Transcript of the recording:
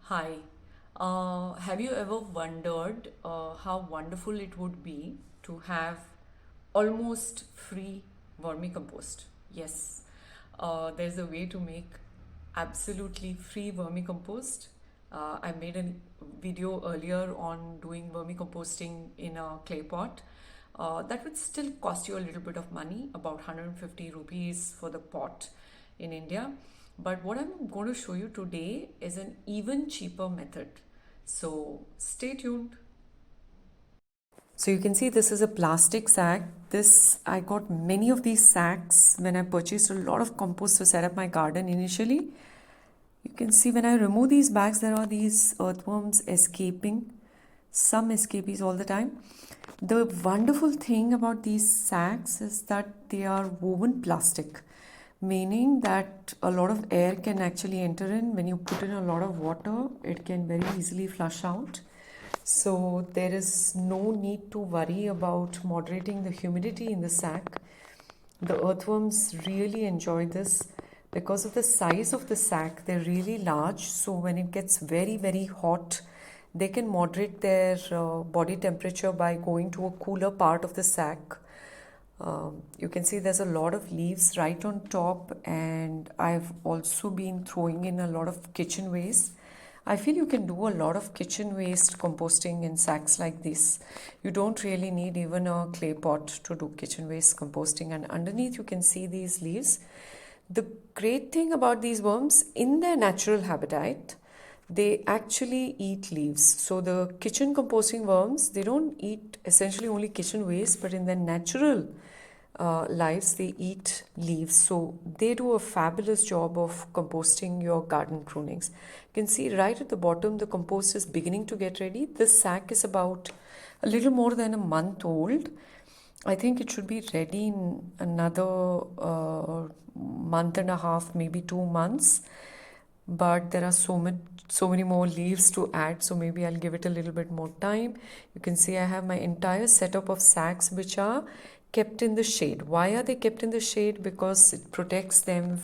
Hi. Have you ever wondered how wonderful it would be to have almost free vermicompost? Yes, there's a way to make absolutely free vermicompost. I made a video earlier on doing vermicomposting in a clay pot. That would still cost you a little bit of money, about 150 rupees for the pot in India. But what I'm going to show you today is an even cheaper method. So stay tuned. So you can see this is a plastic sack. This I got many of these sacks when I purchased a lot of compost to set up my garden initially. You can see when I remove these bags, there are these earthworms escaping, some escapees all the time. The wonderful thing about these sacks is that they are woven plastic, meaning that a lot of air can actually enter in. When you put in a lot of water, it can very easily flush out. So there is no need to worry about moderating the humidity in the sack. The earthworms really enjoy this because of the size of the sac. They're really large, so when it gets very, very hot, they can moderate their body temperature by going to a cooler part of the sac. You can see there's a lot of leaves right on top, and I've also been throwing in a lot of kitchen waste. I feel you can do a lot of kitchen waste composting in sacks like this. You don't really need even a clay pot to do kitchen waste composting, and underneath you can see these leaves. The great thing about these worms, in their natural habitat, they actually eat leaves. So the kitchen composting worms, they don't eat essentially only kitchen waste, but in their natural lives, they eat leaves. So they do a fabulous job of composting your garden prunings. You can see right at the bottom, the compost is beginning to get ready. This sack is about a little more than a month old. I think it should be ready in another month and a half, maybe 2 months. But there are so many more leaves to add, so maybe I'll give it a little bit more time. You can see I have my entire setup of sacks which are kept in the shade. Why are they kept in the shade? Because it protects them